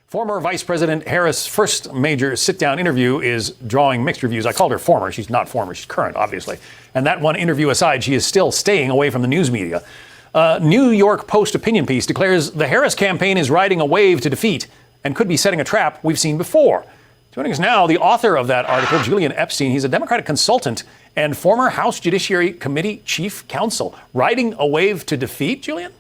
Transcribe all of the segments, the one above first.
Former Vice President Harris' first major sit-down interview is drawing mixed reviews. I called her former. She's not former. She's current, obviously. And that one interview aside, she is still staying away from the news media. New York Post opinion piece declares the Harris campaign is riding a wave to defeat and could be setting a trap we've seen before. Joining us now, the author of that article, Julian Epstein. He's a Democratic consultant and former House Judiciary Committee chief counsel. Riding a wave to defeat, Julian?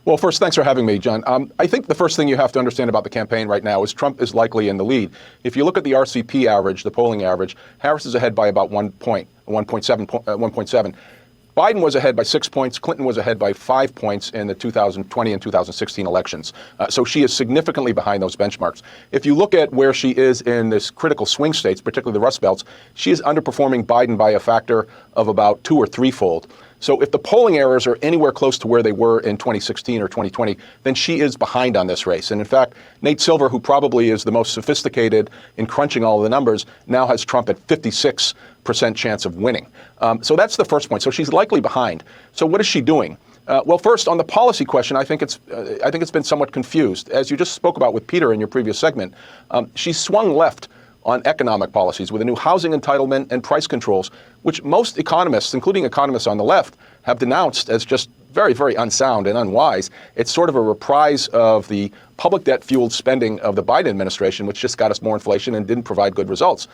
Well, first, thanks for having me, John. I think the first thing you have to understand about the campaign right now is Trump is likely in the lead. If you look at the RCP average, the polling average, Harris is ahead by about 1.7. Biden was ahead by 6 points. Clinton was ahead by 5 points in the 2020 and 2016 elections. So she is significantly behind those benchmarks. If you look at where she is in this critical swing states, particularly the Rust Belts, she is underperforming Biden by a factor of about 2 or 3-fold. So if the polling errors are anywhere close to where they were in 2016 or 2020, then she is behind on this race. And in fact, Nate Silver, who probably is the most sophisticated in crunching all of the numbers, now has Trump at 56% chance of winning. So that's the first point. So she's likely behind. So what is she doing? Well, first, on the policy question, I think it's been somewhat confused. As you just spoke about with Peter in your previous segment, she swung left on economic policies with a new housing entitlement and price controls, which most economists, including economists on the left, have denounced as just very, very unsound and unwise. It's sort of a reprise of the public debt-fueled spending of the Biden administration, which just got us more inflation and didn't provide good results.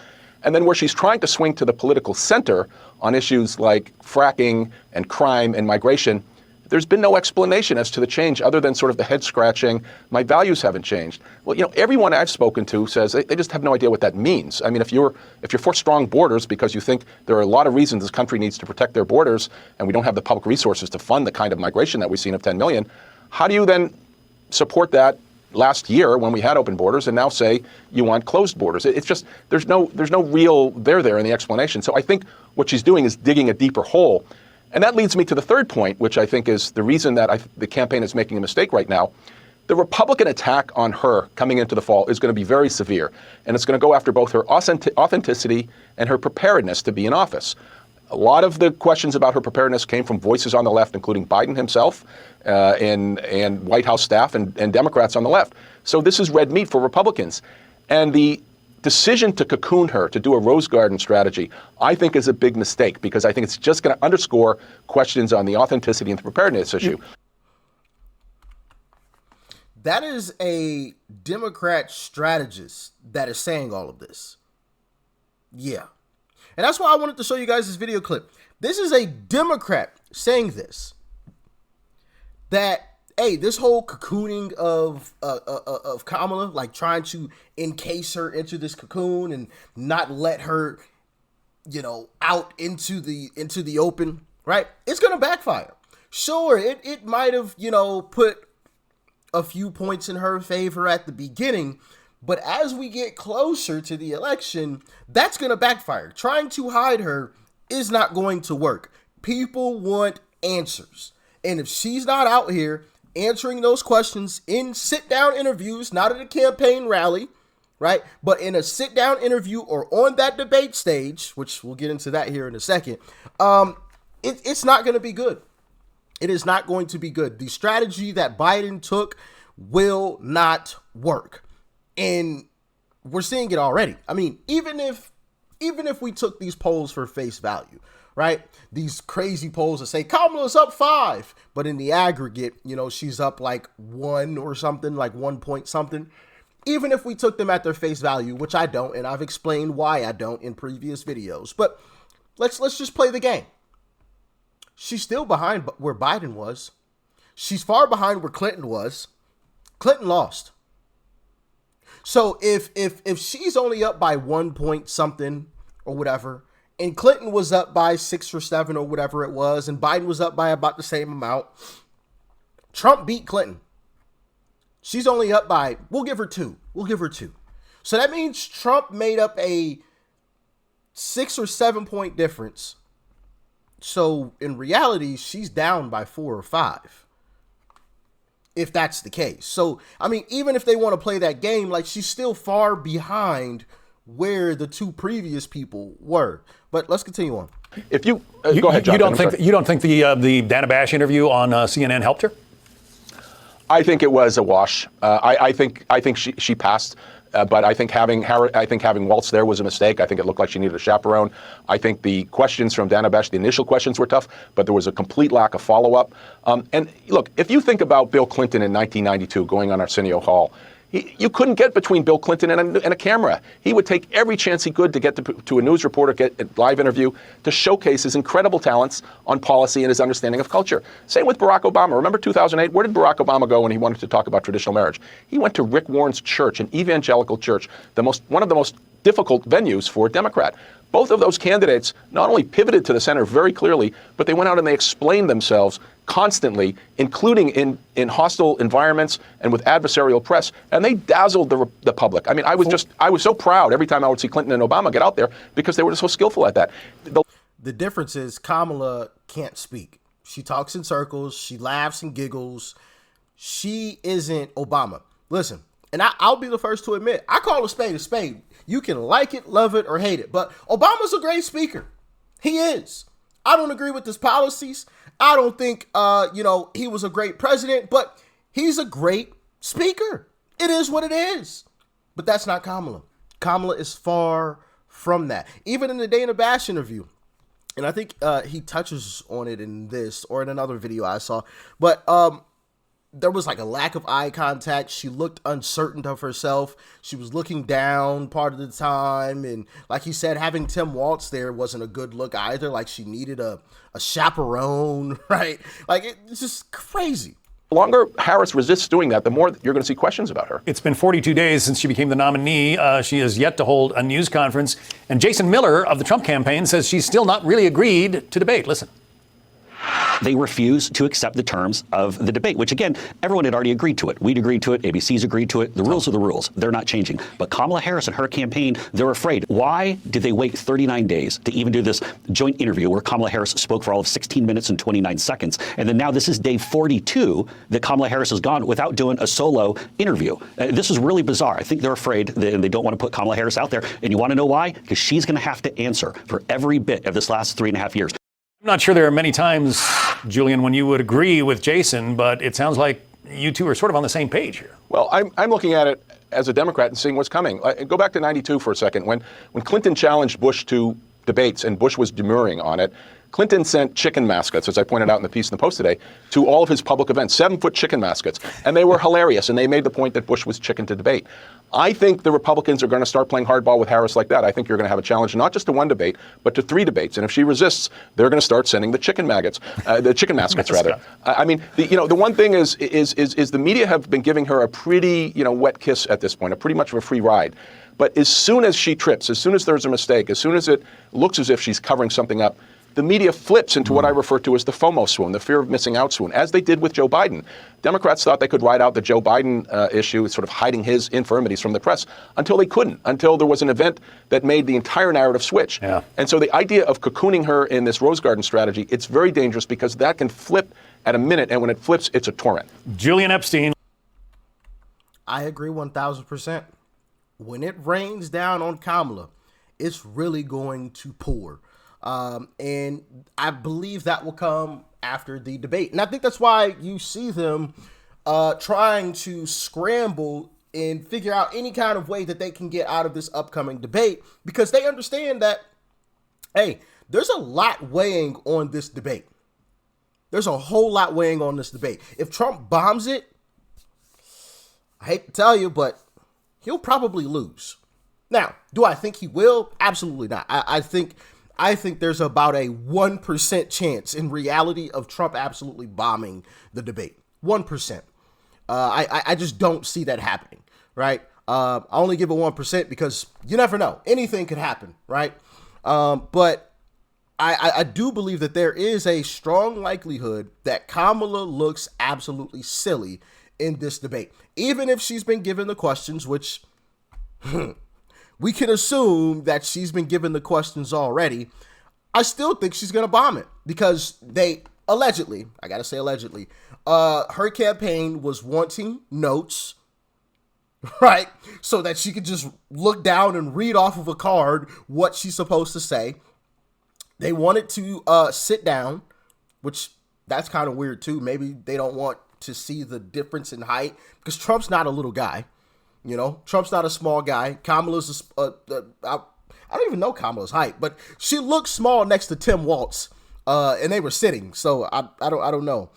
And then where she's trying to swing to the political center on issues like fracking and crime and migration, there's been no explanation as to the change other than sort of the head scratching. My values haven't changed. Well, everyone I've spoken to says they just have no idea what that means. I mean, if you're for strong borders because you think there are a lot of reasons this country needs to protect their borders and we don't have the public resources to fund the kind of migration that we've seen of 10 million, how do you then support that last year when we had open borders and now say you want closed borders? It's just there's no real there in the explanation. So I think what she's doing is digging a deeper hole. And that leads me to the third point, which I think is the reason that the campaign is making a mistake right now. The Republican attack on her coming into the fall is going to be very severe, and it's going to go after both her authenticity and her preparedness to be in office. A lot of the questions about her preparedness came from voices on the left, including Biden himself and White House staff and Democrats on the left. So this is red meat for Republicans. And the decision to cocoon her, to do a Rose Garden strategy, I think is a big mistake because I think it's just going to underscore questions on the authenticity and the preparedness issue. That is a Democrat strategist that is saying all of this. Yeah. And that's why I wanted to show you guys this video clip. This is a Democrat saying this. That, hey, this whole cocooning of Kamala, like trying to encase her into this cocoon and not let her, out into the open, right? It's gonna backfire. Sure, it might have, put a few points in her favor at the beginning, but as we get closer to the election, that's gonna backfire. Trying to hide her is not going to work. People want answers. And if she's not out here answering those questions in sit-down interviews, not at a campaign rally, right? But in a sit-down interview or on that debate stage, which we'll get into that here in a second, it's not going to be good. It is not going to be good. The strategy that Biden took will not work. And we're seeing it already. I mean, even if we took these polls for face value, right? These crazy polls that say Kamala's up 5, but in the aggregate, she's up like 1 or something, like 1 point something. Even if we took them at their face value, which I don't, and I've explained why I don't in previous videos, but let's just play the game. She's still behind where Biden was. She's far behind where Clinton was. Clinton lost. So if she's only up by 1 point something or whatever, and Clinton was up by 6 or 7 or whatever it was, and Biden was up by about the same amount, Trump beat Clinton. She's only up by, we'll give her 2. So that means Trump made up a 6 or 7 point difference. So in reality, she's down by 4 or 5. If that's the case. So, I mean, even if they want to play that game, like she's still far behind where the 2 previous people were. But let's continue on. If you go ahead, John. You don't think the Dana Bash interview on CNN helped her? I think it was a wash. I think she passed. But I think having Waltz there was a mistake. I think it looked like she needed a chaperone. I think the questions from Dana Besh, the initial questions were tough, but there was a complete lack of follow-up. And look, if you think about Bill Clinton in 1992 going on Arsenio Hall, you couldn't get between Bill Clinton and a camera. He would take every chance he could to get to a news reporter, get a live interview, to showcase his incredible talents on policy and his understanding of culture. Same with Barack Obama. Remember 2008? Where did Barack Obama go when he wanted to talk about traditional marriage? He went to Rick Warren's church, an evangelical church, one of the most difficult venues for a Democrat. Both of those candidates not only pivoted to the center very clearly, but they went out and they explained themselves constantly, including in hostile environments and with adversarial press, and they dazzled the public. I mean, I was so proud every time I would see Clinton and Obama get out there because they were so skillful at that. The difference is Kamala can't speak. She talks in circles. She laughs and giggles. She isn't Obama. Listen, and I'll be the first to admit, I call a spade a spade. You can like it, love it, or hate it, but Obama's a great speaker. He is. I don't agree with his policies. I don't think, he was a great president, but he's a great speaker. It is what it is. But that's not Kamala. Kamala is far from that. Even in the Dana Bash interview, and I think he touches on it in this or in another video I saw, but there was like a lack of eye contact. She looked uncertain of herself. She was looking down part of the time. And like he said, having Tim Waltz there wasn't a good look either. Like she needed a chaperone, right? Like it's just crazy. The longer Harris resists doing that, the more you're going to see questions about her. It's been 42 days since she became the nominee. She has yet to hold a news conference. And Jason Miller of the Trump campaign says she's still not really agreed to debate. Listen. They refuse to accept the terms of the debate, which, again, everyone had already agreed to it. We'd agreed to it. ABC's agreed to it. The rules are the rules. They're not changing. But Kamala Harris and her campaign, they're afraid. Why did they wait 39 days to even do this joint interview where Kamala Harris spoke for all of 16 minutes and 29 seconds? And then now this is day 42 that Kamala Harris has gone without doing a solo interview. This is really bizarre. I think they're afraid and they don't want to put Kamala Harris out there. And you want to know why? Because she's going to have to answer for every bit of this last 3.5 years. I'm not sure there are many times, Julian, when you would agree with Jason, but it sounds like you two are sort of on the same page here. Well, I'm looking at it as a Democrat and seeing what's coming. Go back to 92 for a second. When Clinton challenged Bush to debates and Bush was demurring on it, Clinton sent chicken mascots, as I pointed out in the piece in the Post today, to all of his public events, 7-foot chicken mascots. And they were hilarious, and they made the point that Bush was chicken to debate. I think the Republicans are going to start playing hardball with Harris like that. I think you're going to have a challenge not just to one debate, but to 3 debates. And if she resists, they're going to start sending the chicken mascots rather. I mean, the one thing is the media have been giving her a pretty, wet kiss at this point, a pretty much of a free ride. But as soon as she trips, as soon as there's a mistake, as soon as it looks as if she's covering something up, the media flips into what I refer to as the FOMO swoon, the fear of missing out swoon, as they did with Joe Biden. Democrats thought they could ride out the Joe Biden issue, sort of hiding his infirmities from the press, until they couldn't, until there was an event that made the entire narrative switch. Yeah. And so the idea of cocooning her in this Rose Garden strategy, it's very dangerous because that can flip at a minute, and when it flips, it's a torrent. Julian Epstein. I agree 1,000%. When it rains down on Kamala, it's really going to pour. And I believe that will come after the debate. And I think that's why you see them trying to scramble and figure out any kind of way that they can get out of this upcoming debate, because they understand that, hey, there's a lot weighing on this debate. There's a whole lot weighing on this debate. If Trump bombs it, I hate to tell you, but he'll probably lose. Now, do I think he will? Absolutely not. I think there's about a 1% chance in reality of Trump absolutely bombing the debate. 1%. I just don't see that happening, right? I only give it 1% because you never know. Anything could happen, right? But I do believe that there is a strong likelihood that Kamala looks absolutely silly in this debate. Even if she's been given the questions, which we can assume that she's been given the questions already, I still think she's going to bomb it because they allegedly, I got to say allegedly, her campaign was wanting notes, right? So that she could just look down and read off of a card what she's supposed to say. They wanted to sit down, which that's kind of weird too. Maybe they don't want to see the difference in height because Trump's not a little guy. You know, Trump's not a small guy. Kamala's I don't even know Kamala's height, but she looked small next to Tim Walz, and they were sitting. So I don't know.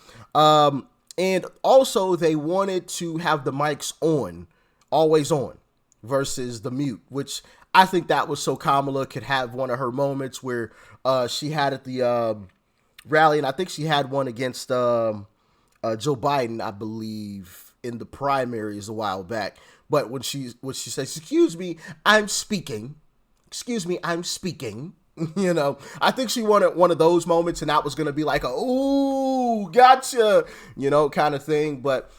And also they wanted to have the mics on, always on, versus the mute, which I think that was so Kamala could have one of her moments where she had at the rally, and I think she had one against Joe Biden, I believe, in the primaries a while back. But when she says, "Excuse me, I'm speaking," excuse me, I'm speaking. You know, I think she wanted one of those moments, and that was going to be like a, ooh, gotcha, you know, kind of thing. But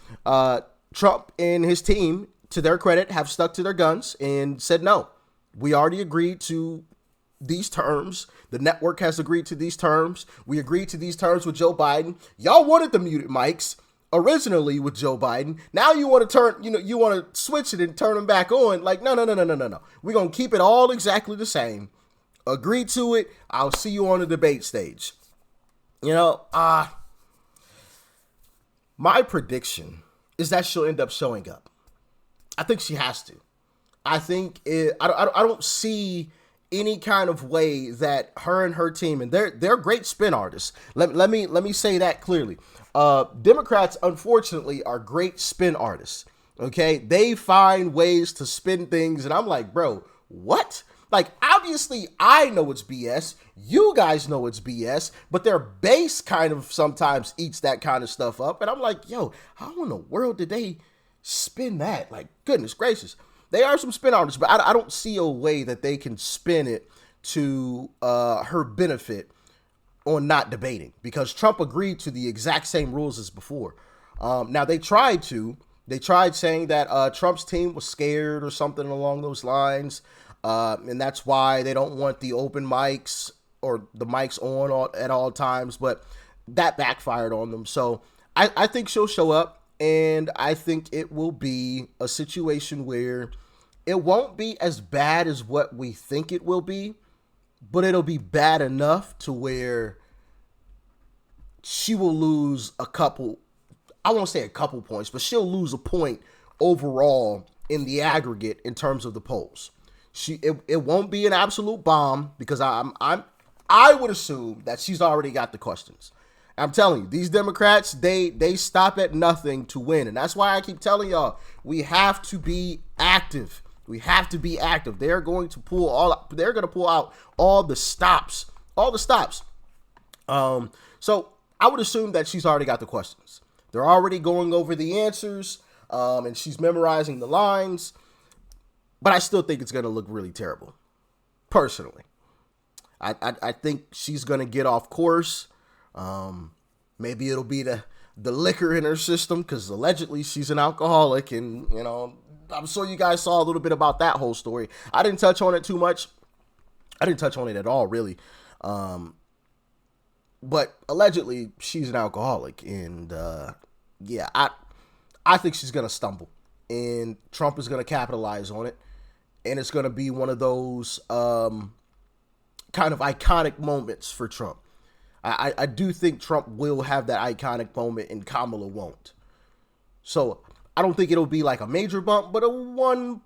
Trump and his team, to their credit, have stuck to their guns and said, no, we already agreed to these terms. The network has agreed to these terms. We agreed to these terms with Joe Biden. Y'all wanted the muted mics originally with Joe Biden. Now you want to turn, you want to switch it and turn them back on. Like, no. We're going to keep it all exactly the same. Agree to it. I'll see you on the debate stage. You know, my prediction is that she'll end up showing up. I think she has to. I think I don't see any kind of way that her and her team, and they're great spin artists. Let me say that clearly. Democrats, unfortunately, are great spin artists. Okay, they find ways to spin things, and I'm like, bro, what? Like, obviously, I know it's BS. You guys know it's BS, but their base kind of sometimes eats that kind of stuff up. And I'm like, yo, how in the world did they spin that? Like, goodness gracious. They are some spin artists, but I don't see a way that they can spin it to her benefit on not debating, because Trump agreed to the exact same rules as before. Now, they tried saying that Trump's team was scared or something along those lines. And that's why they don't want the open mics or the mics on at all times, but that backfired on them. So I think she'll show up, and I think it will be a situation where it won't be as bad as what we think it will be, but it'll be bad enough to where she will lose a couple, I won't say a couple points, but she'll lose a point overall in the aggregate in terms of the polls. It won't be an absolute bomb, because I would assume that she's already got the questions. I'm telling you, these Democrats, they stop at nothing to win. And that's why I keep telling y'all, we have to be active. We have to be active. They're going to pull out all the stops. So I would assume that she's already got the questions. They're already going over the answers, and she's memorizing the lines. But I still think it's going to look really terrible, personally. I think she's going to get off course. Maybe it'll be the liquor in her system, because allegedly she's an alcoholic. And, you know, I'm sure you guys saw a little bit about that whole story. I didn't touch on it too much. I didn't touch on it at all, really. But allegedly she's an alcoholic. And, yeah, I think she's going to stumble. And Trump is going to capitalize on it. And it's going to be one of those kind of iconic moments for Trump. I do think Trump will have that iconic moment, and Kamala won't. So I don't think it'll be like a major bump, but a one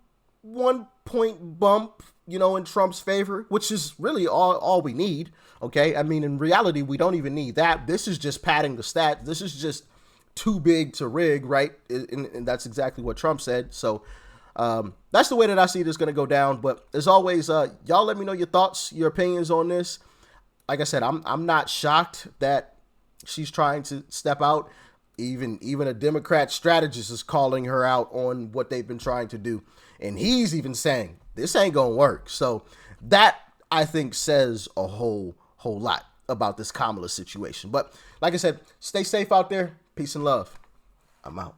point bump, you know, in Trump's favor, which is really all we need. Okay. I mean, in reality, we don't even need that. This is just padding the stats. This is just too big to rig, right? And that's exactly what Trump said. So that's the way that I see this going to go down. But as always, y'all let me know your thoughts, your opinions on this. Like I said, I'm not shocked that she's trying to step out. Even a Democrat strategist is calling her out on what they've been trying to do. And he's even saying this ain't going to work. So that, I think, says a whole lot about this Kamala situation. But like I said, stay safe out there. Peace and love. I'm out.